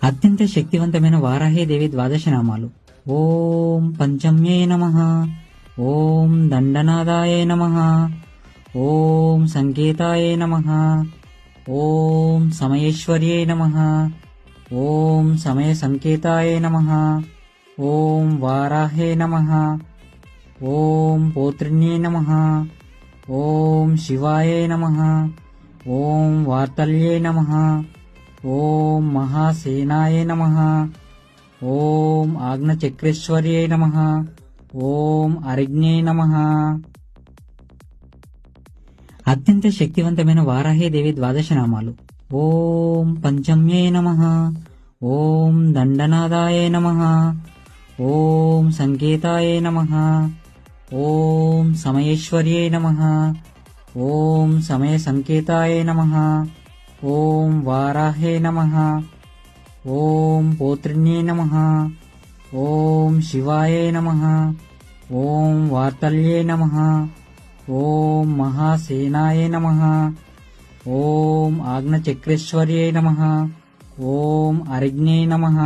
అత్యంత శక్తివంతమైన వారాహీదేవి ద్వాదశ నామాలు. ఓం పంచమ్యే నమః, ఓం దండనాదాయ నమః, ఓం సంకేతాయ నమః, ఓం సమయేశ్వర్యే నమః, ఓం సమయ సంకేతాయ నమః, ఓం వారాహే నమః, ఓం పోత్రిణ్యే నమః, ఓం శివాయ నమః, ఓం వార్తల్యే నమః, ఓం మహాసేనాయ నమః, ఓం ఆగ్నచక్రేశ్వర్యై నమః, ఓం అరిజ్ఞే నమః. అత్యంత శక్తివంతమైన వారాహీదేవి ద్వాదశ నామాలు. ఓం పంచమ్యే నమః, ఓం దండనాదాయ నమః, ఓం సంకేతాయ నమః, ఓం సమయేశ్వర్యై నమః, ఓం సమయ సంకేతాయ నమః, ఓం వారాహే నమః, ఓం పోత్రిణ్యే నమః, ఓం శివాయ నమః, ఓం వార్తల్యే నమః, ఓం మహాసేనాయ నమః, ఓం ఆగ్నచక్రేశ్వర్యై నమః, ఓం అరిజ్ఞే నమః.